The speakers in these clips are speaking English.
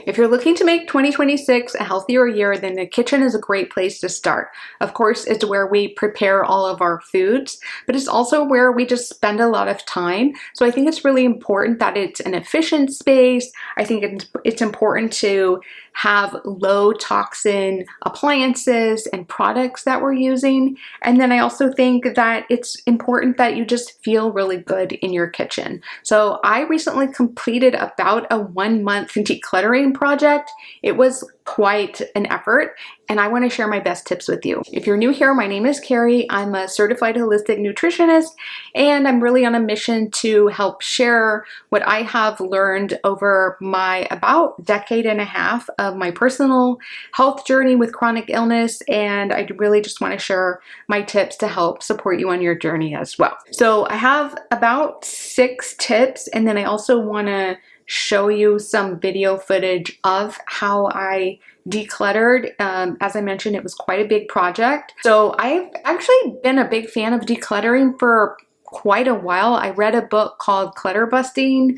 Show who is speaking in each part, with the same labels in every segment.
Speaker 1: If you're looking to make 2026 a healthier year, then the kitchen is a great place to start. Of course, it's where we prepare all of our foods, but it's also where we just spend a lot of time. So I think it's really important that it's an efficient space. I think it's important to have low toxin appliances and products that we're using. And then I also think that it's important that you just feel really good in your kitchen. So I recently completed about a 1-month decluttering project. It was quite an effort, and I want to share my best tips with you. If you're new here, my name is Carrie. I'm a certified holistic nutritionist, and I'm really on a mission to help share what I have learned over my about decade and a half of my personal health journey with chronic illness, and I really just want to share my tips to help support you on your journey as well. So I have about 6 tips, and then I also want to show you some video footage of how I decluttered. As I mentioned, it was quite a big project. So I've actually been a big fan of decluttering for quite a while. I read a book called Clutter Busting.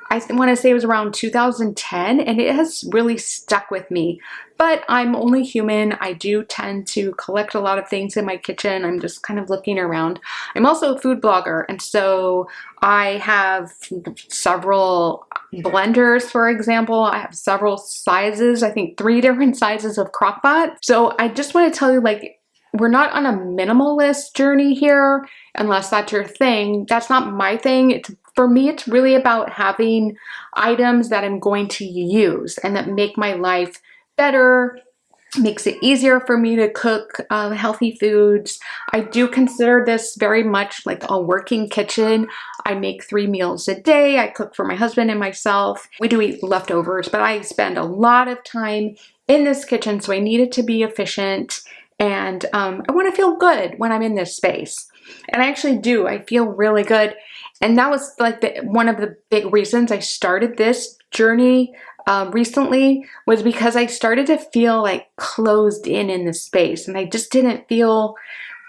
Speaker 1: I want to say it was around 2010, and it has really stuck with me. But I'm only human. I do tend to collect a lot of things in my kitchen. I'm just kind of looking around. I'm also a food blogger, and so I have several blenders, for example. I have several sizes, I think 3 different sizes of crock pot. So I just want to tell you, like, we're not on a minimalist journey here, unless that's your thing. That's not my thing. For me, it's really about having items that I'm going to use and that make my life better, makes it easier for me to cook healthy foods. I do consider this very much like a working kitchen. I make 3 meals a day. I cook for my husband and myself. We do eat leftovers, but I spend a lot of time in this kitchen, so I need it to be efficient. And I want to feel good when I'm in this space. And I actually do. I feel really good. And that was like one of the big reasons I started this journey recently, was because I started to feel like closed in the space. And I just didn't feel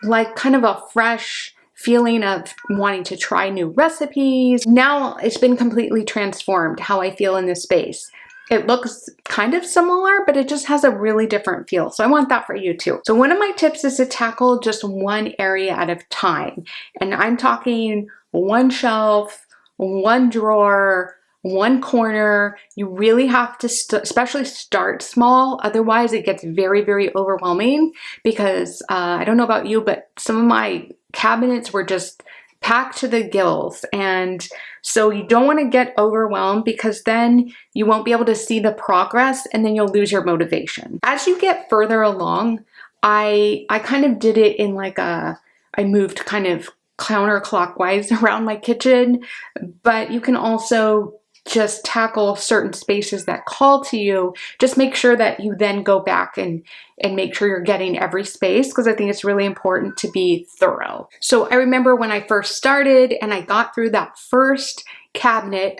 Speaker 1: like kind of a fresh feeling of wanting to try new recipes. Now it's been completely transformed how I feel in this space. It looks kind of similar, but it just has a really different feel. So I want that for you too. So one of my tips is to tackle just one area at a time. And I'm talking one shelf, one drawer, one corner. You really have to especially start small. Otherwise it gets very, very overwhelming, because I don't know about you, but some of my cabinets were just packed to the gills. And so you don't want to get overwhelmed, because then you won't be able to see the progress, and then you'll lose your motivation. As you get further along, I kind of did it in like I moved kind of counterclockwise around my kitchen, but you can also just tackle certain spaces that call to you. Just make sure that you then go back and make sure you're getting every space, because I think it's really important to be thorough. So I remember when I first started and I got through that first cabinet,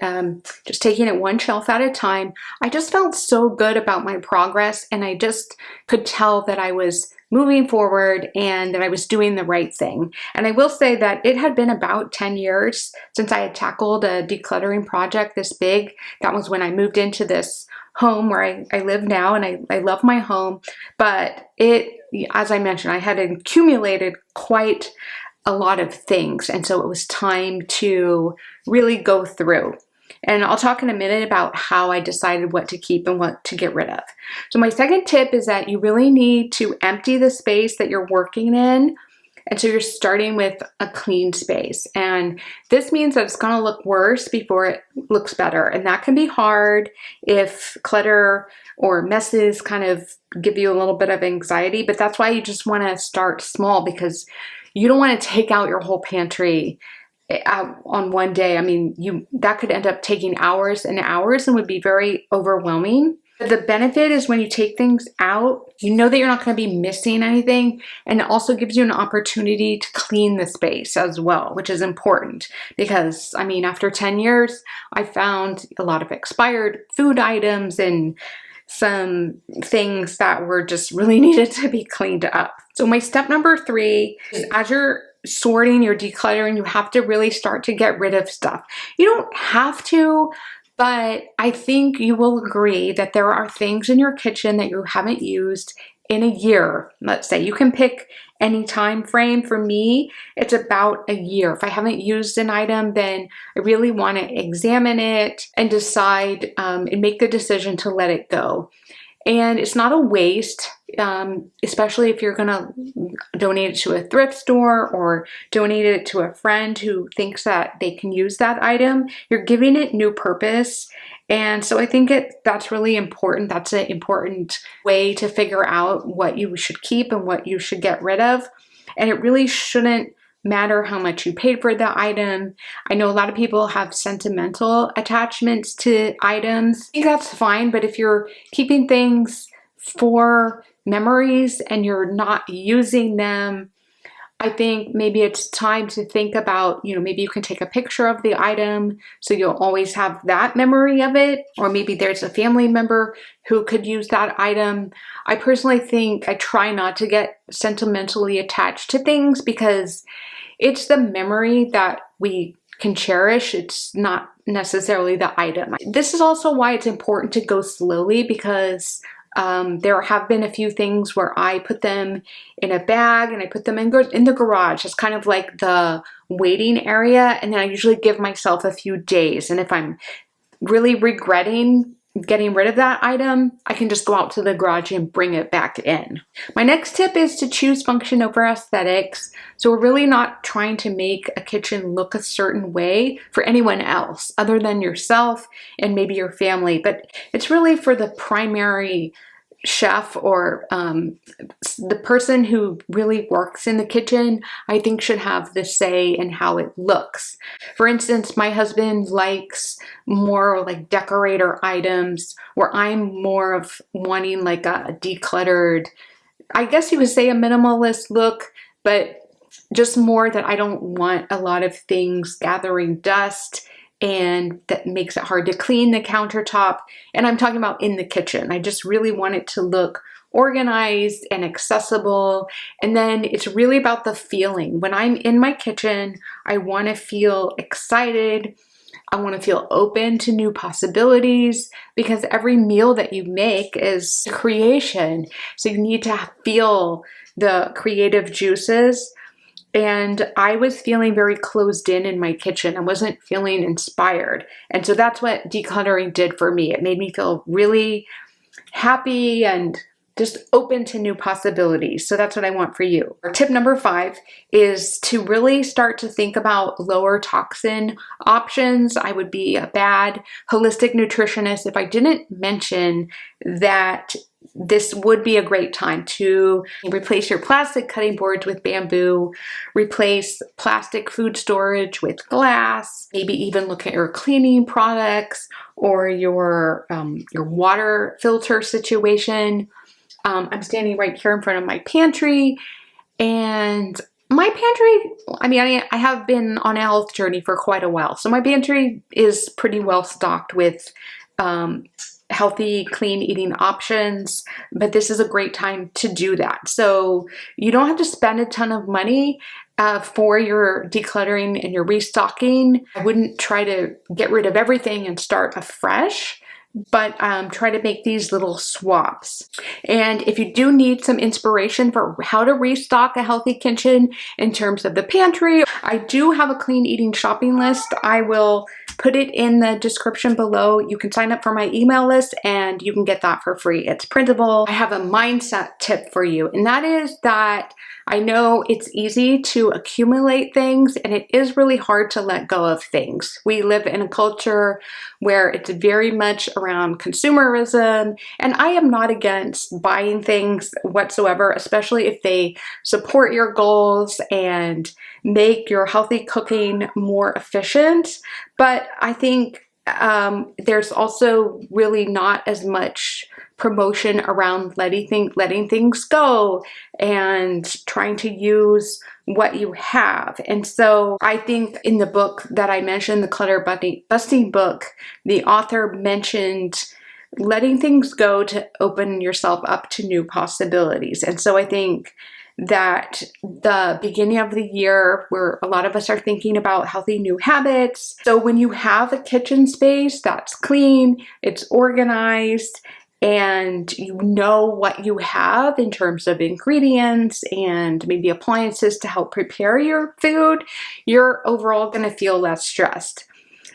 Speaker 1: just taking it one shelf at a time, I just felt so good about my progress, and I just could tell that I was moving forward and that I was doing the right thing. And I will say that it had been about 10 years since I had tackled a decluttering project this big. That was when I moved into this home where I live now, and I love my home. But as I mentioned, I had accumulated quite a lot of things, and so it was time to really go through. And I'll talk in a minute about how I decided what to keep and what to get rid of. So my second tip is that you really need to empty the space that you're working in. And so you're starting with a clean space. And this means that it's going to look worse before it looks better. And that can be hard if clutter or messes kind of give you a little bit of anxiety. But that's why you just want to start small, because you don't want to take out your whole pantry out on one day. I mean, that could end up taking hours and hours and would be very overwhelming. But the benefit is when you take things out, you know that you're not going to be missing anything, and it also gives you an opportunity to clean the space as well, which is important, because I mean, after 10 years, I found a lot of expired food items and some things that were just really needed to be cleaned up. So my step number 3 is, as you're sorting, you're decluttering, you have to really start to get rid of stuff. You don't have to, But I think you will agree that there are things in your kitchen that you haven't used in a year. Let's say you can pick any time frame. For me, it's about a year. If I haven't used an item, then I really want to examine it and decide and make the decision to let it go. And it's not a waste, especially if you're going to donate it to a thrift store or donate it to a friend who thinks that they can use that item. You're giving it new purpose. And so I think that's really important. That's an important way to figure out what you should keep and what you should get rid of. And it really shouldn't matter how much you paid for the item. I know a lot of people have sentimental attachments to items. I think that's fine, but if you're keeping things for memories and you're not using them, I think maybe it's time to think about, maybe you can take a picture of the item so you'll always have that memory of it. Or maybe there's a family member who could use that item. I personally think I try not to get sentimentally attached to things because it's the memory that we can cherish. It's not necessarily the item. This is also why it's important to go slowly, because there have been a few things where I put them in a bag and I put them in the garage. It's kind of like the waiting area. And then I usually give myself a few days. And if I'm really regretting getting rid of that item, I can just go out to the garage and bring it back in. My next tip is to choose function over aesthetics. So we're really not trying to make a kitchen look a certain way for anyone else other than yourself and maybe your family, but it's really for the primary chef or the person who really works in the kitchen, I think should have the say in how it looks. For instance, my husband likes more like decorator items, where I'm more of wanting like a decluttered, I guess you would say a minimalist look, but just more that I don't want a lot of things gathering dust, and that makes it hard to clean the countertop. And I'm talking about in the kitchen. I just really want it to look organized and accessible. And then it's really about the feeling. When I'm in my kitchen, I want to feel excited. I want to feel open to new possibilities, because every meal that you make is creation. So you need to feel the creative juices. And I was feeling very closed in my kitchen. I wasn't feeling inspired. And so that's what decluttering did for me. It made me feel really happy and just open to new possibilities. So that's what I want for you. Tip number 5 is to really start to think about lower toxin options. I would be a bad holistic nutritionist if I didn't mention that this would be a great time to replace your plastic cutting boards with bamboo, replace plastic food storage with glass, maybe even look at your cleaning products or your water filter situation. I'm standing right here in front of my pantry, and my pantry, I have been on a health journey for quite a while. So my pantry is pretty well stocked with healthy, clean eating options, but this is a great time to do that. So you don't have to spend a ton of money for your decluttering and your restocking. I wouldn't try to get rid of everything and start afresh, but try to make these little swaps. And if you do need some inspiration for how to restock a healthy kitchen in terms of the pantry, I do have a clean eating shopping list. I will put it in the description below. You can sign up for my email list and you can get that for free. It's printable. I have a mindset tip for you, and that is that I know it's easy to accumulate things, and it is really hard to let go of things. We live in a culture where it's very much around consumerism, and I am not against buying things whatsoever, especially if they support your goals and make your healthy cooking more efficient. But I think there's also really not as much promotion around letting things go and trying to use what you have. And so I think in the book that I mentioned, the Clutter Busting book, the author mentioned letting things go to open yourself up to new possibilities. And so I think that the beginning of the year where a lot of us are thinking about healthy new habits. So when you have a kitchen space that's clean, it's organized, and you know what you have in terms of ingredients and maybe appliances to help prepare your food, you're overall going to feel less stressed.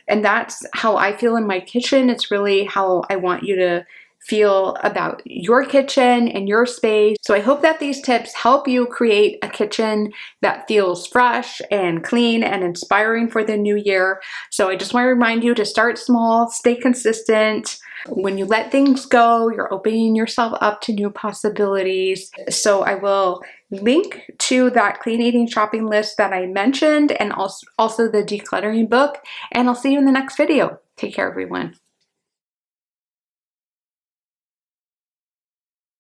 Speaker 1: And that's how I feel in my kitchen. It's really how I want you to feel about your kitchen and your space. So I hope that these tips help you create a kitchen that feels fresh and clean and inspiring for the new year. So I just want to remind you to start small, stay consistent. When you let things go, you're opening yourself up to new possibilities. So I will link to that clean eating shopping list that I mentioned, and also the decluttering book. And I'll see you in the next video. Take care, everyone.